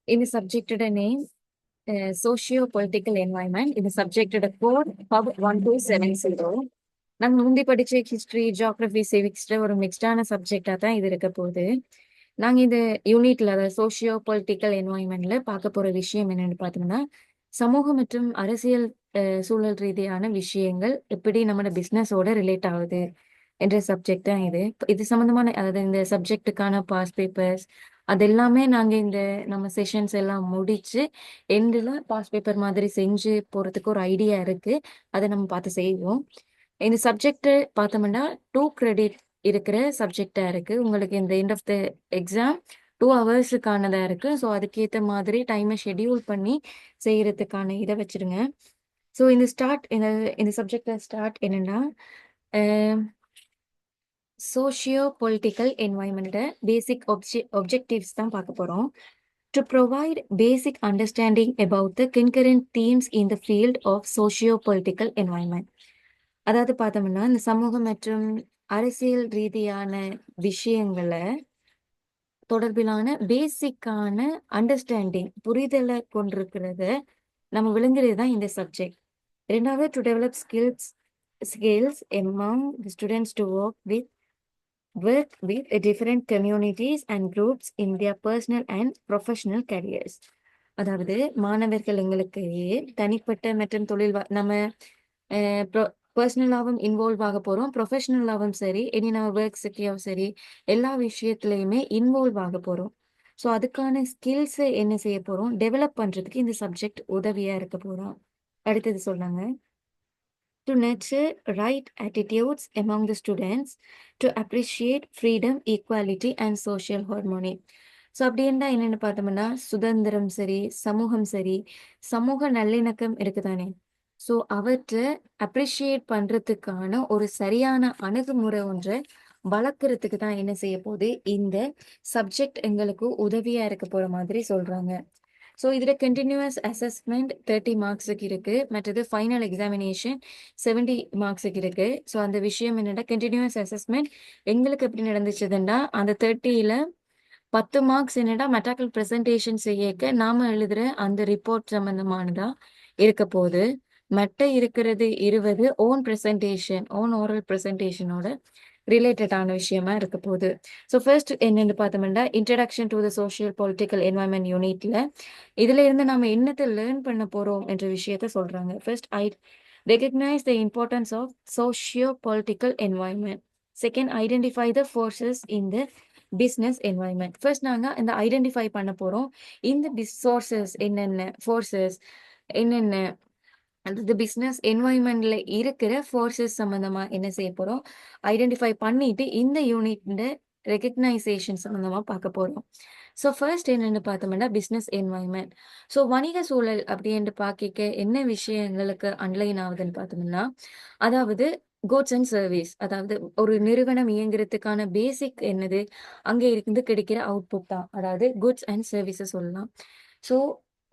In the subjected name, socio-political environment. In the subjected code, pub 1270. நாங்க முந்தி படிச்ச history, geography, சிவிக்ஸ்ல ஒரு மிக்ஸ்டான சப்ஜெக்டா தான் இது இருக்க போகுது. நாங்க இந்த யூனிட்ல அதாவது சோஷியோ பொலிட்டிக்கல் என்வாயன்மெண்ட்ல பார்க்க போற விஷயம் என்னன்னு பார்த்தோம்னா, சமூக மற்றும் அரசியல் சூழல் ரீதியான விஷயங்கள் எப்படி நம்மளோட பிசினஸோட ரிலேட் ஆகுது என்ற சப்ஜெக்ட் தான் இது. இது சம்பந்தமான அதாவது இந்த சப்ஜெக்ட்டுக்கான பாஸ் பேப்பர்ஸ் அது எல்லாமே நாங்க இந்த நம்ம செஷன்ஸ் எல்லாம் முடிச்சு எண்டில் பாஸ் பேப்பர் மாதிரி செஞ்சு போறதுக்கு ஒரு ஐடியா இருக்கு. அதை நம்ம பார்த்து செய்வோம். இந்த சப்ஜெக்ட் பார்த்தோம்னா 2 கிரெடிட் இருக்கிற சப்ஜெக்டா இருக்கு. உங்களுக்கு இந்த எண்ட் ஆஃப் த எக்ஸாம் 2 ஹவர்ஸுக்கானதா இருக்கு. ஸோ அதுக்கேற்ற மாதிரி டைமை ஷெட்யூல் பண்ணி செய்யறதுக்கான இதை வச்சிருங்க. ஸோ இந்த சப்ஜெக்ட ஸ்டார்ட் என்னன்னா சோஷியோ பொலிட்டிக்கல் என்வாயன்மெண்ட் பேசிக் objectives தான் பார்க்க போறோம். To provide basic understanding about the concurrent themes in the field of socio-political environment. அதாவது பார்த்தோம்னா இந்த சமூகம் மற்றும் அரசியல் ரீதியான விஷயங்களை தொடர்பிலான பேசிக்கான அண்டர்ஸ்டாண்டிங் புரிதலை கொண்டிருக்கிறத நம்ம விளங்குறது தான் இந்த சப்ஜெக்ட். இரண்டாவது to develop skills among the students to work with different communities and groups in their personal and professional careers. அதாவது மாணவர்கள் எங்களுக்கு தனிப்பட்ட மற்றும் தொழில் நம்ம பர்சனலாகவும் இன்வால்வ் ஆக போறோம், ப்ரொஃபஷனலாகவும் சரி, இனி நம்ம ஒர்க்ஸுக்கையும் சரி, எல்லா விஷயத்துலையுமே இன்வால்வ் ஆக போறோம். ஸோ அதுக்கான ஸ்கில்ஸை என்ன செய்ய போறோம், டெவலப் பண்றதுக்கு இந்த சப்ஜெக்ட் உதவியா இருக்க போறோம். அடுத்தது சொன்னாங்க to nurture right attitudes among the students to appreciate freedom, equality and social harmony. So அப்படின்னா என்னென்னு பார்த்தோம்னா சுதந்திரம் சரி, சமூகம் சரி, சமூக நல்லிணக்கம் இருக்குதானே, ஸோ அவற்றை அப்ரிஷியேட் பண்றதுக்கான ஒரு சரியான அணுகுமுறை ஒன்றை வளர்க்கறதுக்கு தான் என்ன செய்ய போகுது இந்த சப்ஜெக்ட் எங்களுக்கு உதவியா இருக்க போற மாதிரி சொல்றாங்க. ஸோ இதில் கண்டினியூஸ் அசஸ்மெண்ட் 30 மார்க்ஸுக்கு இருக்கு, மற்றது ஃபைனல் எக்ஸாமினேஷன் 70 மார்க்ஸுக்கு இருக்கு. ஸோ அந்த விஷயம் என்னன்னா கண்டினியூஸ் அசஸ்மெண்ட் எங்களுக்கு எப்படி நடந்துச்சுதுன்னா அந்த 30ல் 10 மார்க்ஸ் என்னடா மெட்டாக்கல் ப்ரெசன்டேஷன் செய்யக்க நாம எழுதுற அந்த ரிப்போர்ட் சம்பந்தமானதா இருக்க போகுது. மற்ற இருக்கிறது 20 ஓன் ஓரல் ப்ரெசன்டேஷனோட ரிலேட்டடான விஷயமா இருக்க போகுது. ஸோ ஃபர்ஸ்ட் என்னென்னு பார்த்தோம்னா introduction to the social political environment யூனிட்ல இதுல இருந்து நம்ம என்னத்தை லேர்ன் பண்ண போறோம் என்ற விஷயத்த சொல்றாங்க. First recognize the importance of socio-political environment. Second, identify the forces in the business environment. First நாங்க இந்த ஐடென்டிஃபை பண்ண போறோம் இந்த சோர்சஸ் என்னென்ன, ஃபோர்ஸஸ் என்னென்ன, அந்த பிஸ்னஸ் என்வாயன்மெண்ட்ல இருக்கிற ஃபோர்ஸஸ் சம்பந்தமா என்ன செய்ய போறோம், ஐடென்டிஃபை பண்ணிட்டு இந்த யூனிட் ரெகக்னைசேஷன் சம்பந்தமா பார்க்க போறோம். ஸோ ஃபர்ஸ்ட் என்னென்னு பார்த்தோம்னா பிஸ்னஸ் என்வாயன்மெண்ட். ஸோ வணிக சூழல் அப்படின்ட்டு பார்க்க என்ன விஷயங்களுக்கு அன்லைன் ஆகுதுன்னு பார்த்தோம்னா, அதாவது குட்ஸ் அண்ட் சர்வீஸ், அதாவது ஒரு நிறுவனம் இயங்குறதுக்கான பேசிக் என்னது, அங்கே இருந்து கிடைக்கிற அவுட்புட் தான், அதாவது குட்ஸ் அண்ட் சர்வீஸை சொல்லலாம். ஸோ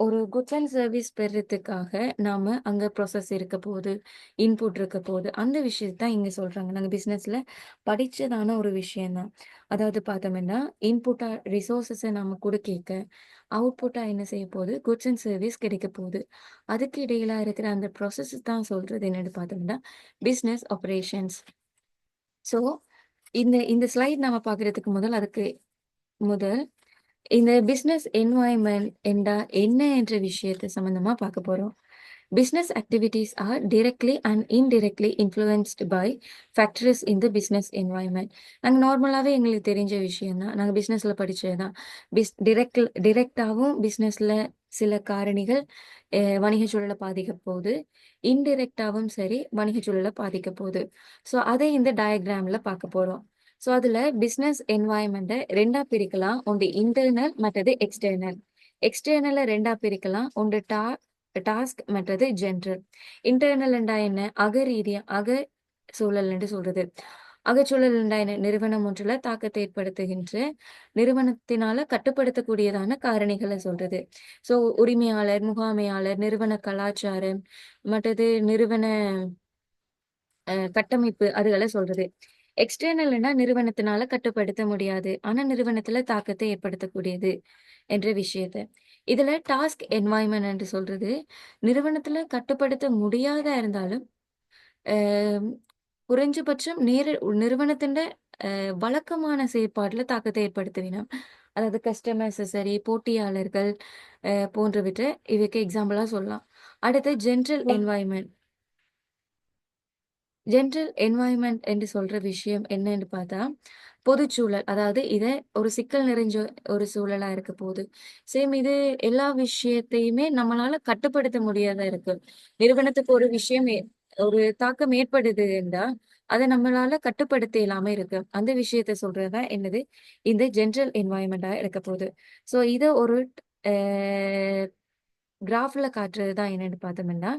ஒரு குட்ஸ் அண்ட் சர்வீஸ் பெறதுக்காக நாம அங்க ப்ராசஸ் இருக்க போகுது, இன்புட் இருக்க போகுது, அந்த விஷயத்தை தான் இங்க சொல்றாங்க. நாங்க பிசினஸ்ல படிச்சதான ஒரு விஷயம் தான். அதாவது பார்த்தோம்னா இன்புட்டா ரிசோர்ஸஸை நம்ம கொடுக்க அவுட்புட்டா என்ன செய்ய போகுது, குட்ஸ் அண்ட் சர்வீஸ் கிடைக்க போகுது. அதுக்கு இடையில இருக்கிற அந்த ப்ராசஸ் தான் சொல்றது என்னன்னு பார்த்தோம்னா பிஸ்னஸ் ஆப்ரேஷன்ஸ். ஸோ இந்த இந்த ஸ்லைட் நம்ம பார்க்கறதுக்கு முதல் இந்த பிஸ்னஸ் என்வாயன்மெண்ட் என்றா என்ன என்ற விஷயத்தை சம்பந்தமா பார்க்க போறோம். Business activities are directly and indirectly influenced by factors in the business environment. நாங்கள் நார்மலாகவே எங்களுக்கு தெரிஞ்ச விஷயம் தான், நாங்கள் பிஸ்னஸில் படித்தது தான். டிரெக்டாகவும் பிஸ்னஸில் சில காரணிகள் வணிக சூழலை பாதிக்க போகுது, இன்டிரெக்டாகவும் சரி வணிக சூழலை பாதிக்க போகுது. ஸோ அதை இந்த டயக்ராமில் பார்க்க போகிறோம். ஸோ அதில் பிஸ்னஸ் என்வாயன்மெண்ட்டை ரெண்டா பிரிக்கலாம், ஒன்று இன்டர்னல் மற்றது எக்ஸ்டர்னல். எக்ஸ்டர்னலை ரெண்டா பிரிக்கலாம், ஒன்று டாஸ்க் மற்றது ஜென்ரல். இன்டர்னல் என்றா என்ன, அக சூழல் என்று சொல்றது. அகச்சூழல் என்றா என்ன, நிறுவனம் ஒன்றுல தாக்கத்தை ஏற்படுத்துகின்ற நிறுவனத்தினால கட்டுப்படுத்தக்கூடியதான காரணிகளை சொல்றது. ஸோ உரிமையாளர், முகாமையாளர், நிறுவன கலாச்சாரம் மற்றது நிறுவன கட்டமைப்பு அதுகளை சொல்றது. எக்ஸ்டர்னல்னா நிறுவனத்தினால கட்டுப்படுத்த முடியாது. ஆனா நிறுவனத்துல தாக்கத்தை ஏற்படுத்தக்கூடியது என்ற விஷயத்த. இதுல டாஸ்க் என்வாயன்மென்ட் என்று சொல்றது, நிறுவனத்துல கட்டுப்படுத்த முடியாதா இருந்தாலும், அ குறைஞ்சபட்சம் நிறுவனத்தின்ட வழக்கமான செயற்பாட்டுல தாக்கத்தை ஏற்படுத்துவினம். அதாவது கஸ்டமர்ஸ் சரி, போட்டியாளர்கள் போன்றவற்றை இதுக்கு எக்ஸாம்பிளா சொல்லலாம். அடுத்து ஜென்ரல் என்வாயன்மென்ட் என்று சொல்ற விஷயம் என்னன்னு பார்த்தா, பொதுச்சூழல். அதாவது இத ஒரு சிக்கல் நிறைஞ்ச ஒரு சூழலா இருக்க போது. சேம் இது எல்லா விஷயத்தையுமே நம்மளால கட்டுப்படுத்த முடியாதா இருக்கு. நிறுவனத்துக்கு ஒரு விஷயம் ஒரு தாக்கம் ஏற்படுது என்றா, அத நம்மளால கட்டுப்படுத்த இயலாம இருக்கு. அந்த விஷயத்த சொல்றது தான் என்னது, இந்த ஜென்ரல் என்வாயன்மென்ட்டா இருக்க போது. ஸோ இத ஒரு அ கிராஃப்ல காட்டுறது தான் என்னன்னு பார்த்தோம்னா,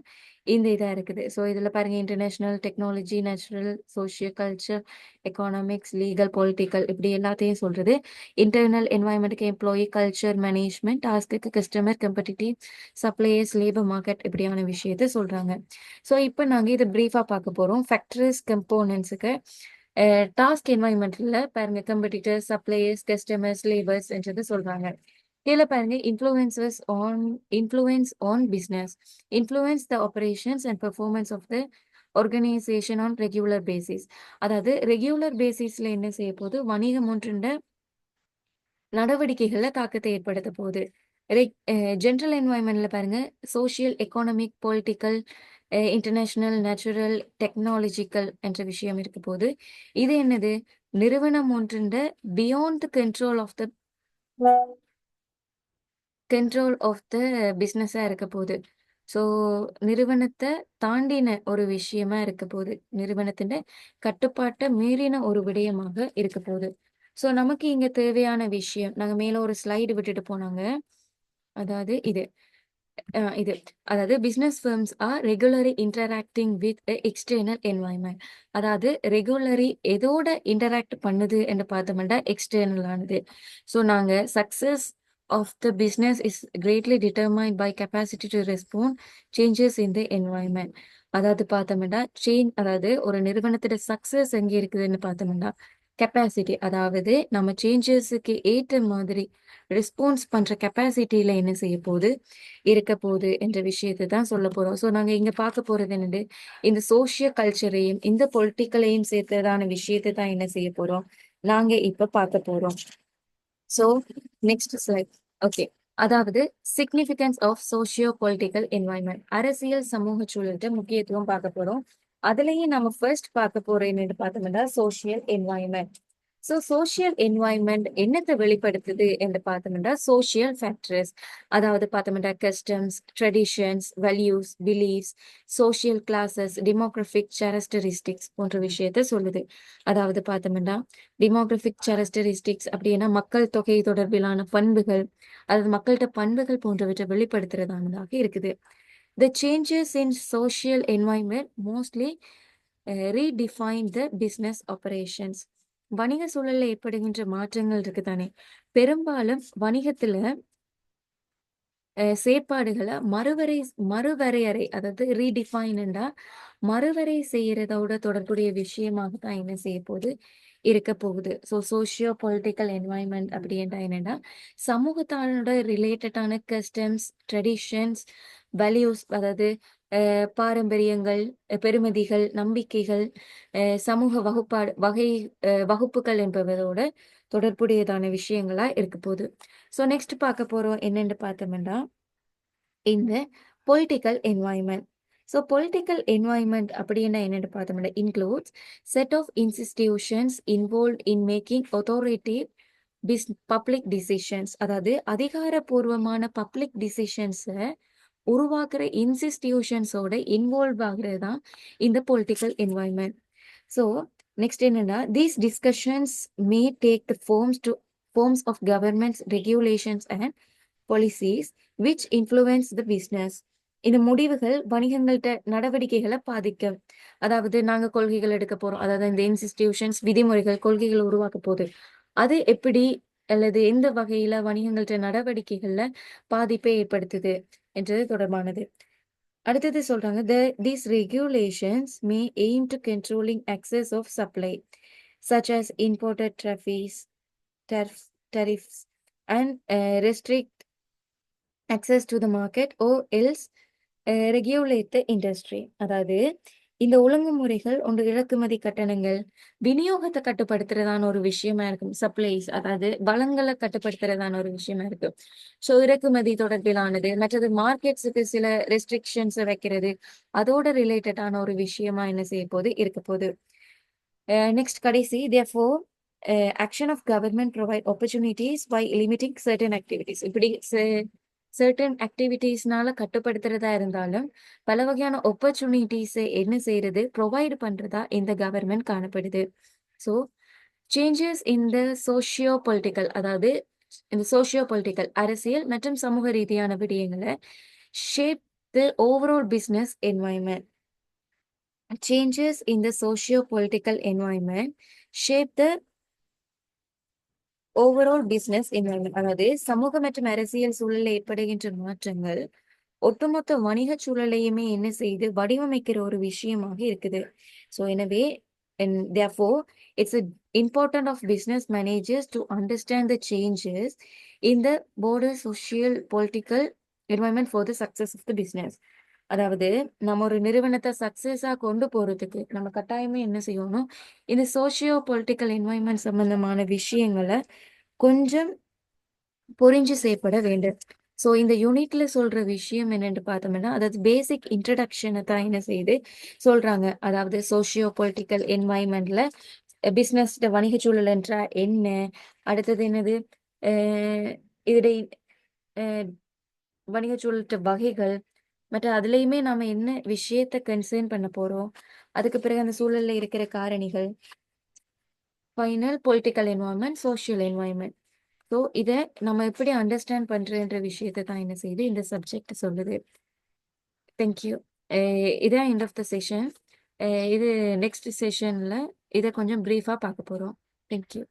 இந்த இதா இருக்குது. ஸோ இதில பாருங்க international, technology, natural, social, culture, economics, legal, political இப்படி எல்லாத்தையும் சொல்றது. இன்டர்னல் என்வாயர்ன்மென்ட்க்கு எம்ப்ளாயி, கல்ச்சர், மேனேஜ்மென்ட், டாஸ்க்குக்கு customer, competitive, suppliers, labour market இப்படியான விஷயத்த சொல்றாங்க. ஸோ இப்ப நாங்க இத பிரீஃபா பார்க்க போறோம். ஃபேக்டர்ஸ், கம்போனன்ட்ஸ்க்கு டாஸ்க் என்வாயர்ன்மென்ட்ல பாருங்க காம்படிட்டர்ஸ், சப்ளையர்ஸ், கஸ்டமர்ஸ், லேபர்ஸ் என்றது சொல்றாங்க. கீழ பாருங்க influence on business. Influence the operations and performance of the organisation on regular basis. அதாவது ரெகுலர் பேசிஸ்ல என்ன செய்ய போது, வணிகம் ஒன்றின் நடவடிக்கைகள்ல தாக்கத்தை ஏற்படுத்த போகுது. ஜென்ரல் என்வாயன்மென்ட்ல பாருங்க social, economic, political, international, natural, technological என்ற விஷயம் இருக்க போது. இது என்னது? நிறுவனம் ஒன்றின் beyond the control of the பிசினஸா இருக்க போது. ஸோ நிறுவனத்த தாண்டின ஒரு விஷயமா இருக்க போது. நிறுவனத்தின் கட்டுப்பாட்ட மீறின ஒரு விடயமாக இருக்க போது. ஸோ நமக்கு இங்க தேவையான விஷயம், நாங்க மேல ஒரு ஸ்லைடு விட்டுட்டு போனாங்க. அதாவது இது. அதாவது business firms are regularly interacting with external environment. அதாவது ரெகுலரி எதோட இன்டராக்ட் பண்ணுது என்று பார்த்தோம்னா எக்ஸ்டர்னல் ஆனது. ஸோ நாங்க success of the business is greatly determined by capacity to respond changes in the environment. அதாவது பார்த்தோம்னா அதாவது ஒரு நிறுவனத்தோட சக்சஸ் எங்க இருக்குதுன்னு பார்த்தோம்னா கெப்பாசிட்டி. அதாவது நம்ம சேஞ்சஸுக்கு ஏற்ற மாதிரி ரெஸ்பான்ஸ் பண்ற கெப்பாசிட்டில என்ன செய்ய போகுது இருக்க போகுது என்ற விஷயத்தை தான் சொல்ல போறோம். ஸோ நாங்க இங்க பார்க்க போறது என்னது, இந்த சோசியல் கல்ச்சரையும் இந்த பொலிட்டிக்கலையும் சேர்த்ததான விஷயத்தை தான் என்ன செய்ய போறோம், நாங்க இப்ப பார்க்க போறோம். So next slide. ஓகே. அதாவது significance of socio political environment. அரசியல் சமூக சூழல்கிட்ட முக்கியத்துவம் பார்க்க போறோம். அதுலயும் நம்ம ஃபர்ஸ்ட் பார்க்க போறோம் என்னன்னு பார்த்தோம்னா social environment. So social environment என்னத்தை வெளிப்படுத்துது என்று பார்த்தோம்னா சோசியல் ஃபேக்டர்ஸ். அதாவது பார்த்தோம்னா customs, traditions, values, beliefs, social classes, demographic characteristics போன்ற விஷயத்த சொல்லுது. அதாவது பார்த்தோம்னா டெமோகிராஃபிக் கேரக்டரிஸ்டிக்ஸ் அப்படின்னா மக்கள் தொகை தொடர்பிலான பண்புகள், அதாவது மக்கள்கிட்ட பண்புகள் போன்றவற்றை வெளிப்படுத்துறதானதாக இருக்குது. The changes in social environment mostly redefine the business operations. வணிக சூழல்ல ஏற்படுகின்ற மாற்றங்கள் இருக்குதானே, பெரும்பாலும் வணிகத்துல செயற்பாடுகள மறுவரையறை அதாவது ரீடிஃபைன்டா மறுவரை செய்யறதோட தொடர்புடைய விஷயமாக தான் என்ன செய்ய போகுது இருக்க போகுது. ஸோ சோசியோ பொலிட்டிக்கல் என்வாயன்மெண்ட் அப்படின்னா என்னன்னா சமூகத்தானோட ரிலேட்டடான கஸ்டம்ஸ், ட்ரெடிஷன்ஸ், வேல்யூஸ் அதாவது பாரம்பரியங்கள், பெறுமதிகள், நம்பிக்கைகள், சமூக வகுப்புகள் என்பவரோட தொடர்புடையதான விஷயங்களா இருக்க போகுது. ஸோ நெக்ஸ்ட் பார்க்க போறோம் என்னன்னு பார்த்தோம்னா இந்த political environment. So political environment அப்படின்னா என்னன்னு பார்த்தோம்னா includes set of institutions involve in making authoritative public decisions. அதாவது அதிகாரப்பூர்வமான பப்ளிக் டிசிஷன்ஸை உருவாக்குற இன்ஸ்டிடியூஷன்ஸோட இன்வால்வ் ஆகுறது தான் இந்த பொலிட்டிக்கல் என்வாயன்மெண்ட். ஸோ நெக்ஸ்ட் என்னன்னா these discussions may take the forms of governments regulations and policies which influence the business. இந்த முடிவுகள் வணிகங்கள்ட்ட நடவடிக்கைகளை பாதிக்கும். அதாவது நாங்க கொள்கைகள் எடுக்க போறோம், அதாவது இந்த இன்ஸ்டிடியூஷன்ஸ் விதிமுறைகள் கொள்கைகள் உருவாக்க போகுது, அது எப்படி அல்லது எந்த வகையில வணிகங்கள்ட்ட நடவடிக்கைகள்ல பாதிப்பை ஏற்படுத்துது என்றது தொடர்பானது. அடுத்தது சொல்றாங்க, these regulations may aim to controlling access of supply. such as imported tariffs and restrict access to the market or else regulate the industry. அதாவது இந்த ஒழுங்குமுறைகள் ஒன்று இறக்குமதி கட்டணங்கள், விநியோகத்தை கட்டுப்படுத்துறதான ஒரு விஷயமா இருக்கும். சப்ளைஸ் அதாவது வளங்களை கட்டுப்படுத்துறதான ஒரு விஷயமா இருக்கு. ஸோ இறக்குமதி தொடர்பிலானது, மற்றது மார்க்கெட்ஸுக்கு சில ரெஸ்ட்ரிக்ஷன்ஸ் வைக்கிறது, அதோட ரிலேட்டடான ஒரு விஷயமா என்ன செய்ய போது இருக்க போகுது. நெக்ஸ்ட் கடைசி therefore action of government provide opportunities by limiting certain activities. இப்படி certain activitiesனால கட்டுப்படுத்துறதா இருந்தாலும் பல வகையான opportunities என்ன செய்யறது ப்ரொவைட் பண்றதா இந்த கவர்மெண்ட் காணப்படுது. So changes in the socio political அதாவது இந்த சோஷியோ பொலிட்டிக்கல் அரசியல் மற்றும் சமூக ரீதியான விடயங்களை shape the overall business environment. Changes in the socio-political environment shape the overall business environment. அதாவது சமூக மற்றும் அரசியல் சூழலில் ஏற்படுகின்ற மாற்றங்கள் ஒட்டுமொத்த வணிக சூழலையுமே என்ன செய்து வடிவமைக்கிற ஒரு விஷயமாக இருக்குது. ஸோ எனவே and therefore it's a important of business managers to understand the changes in the broader social political environment for the success of the business. அதாவது நம்ம ஒரு நிறுவனத்தை சக்சஸா கொண்டு போறதுக்கு நம்ம கட்டாயமே என்ன செய்யணும், இந்த சோஷியோ பொலிட்டிக்கல் என்வாயன்மெண்ட் சம்பந்தமான விஷயங்களை கொஞ்சம் புரிஞ்சு செய்யப்பட வேண்டும். ஸோ இந்த யூனிட்ல சொல்ற விஷயம் என்னன்னு பார்த்தோம்னா, அதாவது பேசிக் இன்ட்ரடக்ஷனை தான் என்ன செய்யுது சொல்றாங்க. அதாவது சோஷியோ பொலிட்டிக்கல் என்வாயன்மெண்ட்ல பிஸ்னஸ் வணிக சூழல் என்றா என்ன, அடுத்தது என்னது இதோடைய வணிக சூழல் வகைகள், மற்ற அதுலயுமே நாம என்ன விஷயத்த கன்சர்ன் பண்ண போறோம், அதுக்கு பிறகு அந்த சூழல்ல இருக்கிற காரணிகள், final political environment, social environment. So இதை நம்ம எப்படி அண்டர்ஸ்டாண்ட் பண்றன்ற விஷயத்தை தான் என்ன செய்யுது இந்த சப்ஜெக்ட் சொல்லுது. தேங்க்யூ. இதான் எண்ட் ஆஃப் த செஷன். இது நெக்ஸ்ட் செஷன்ல இதை கொஞ்சம் பிரீஃபா பார்க்க போறோம். தேங்க்யூ.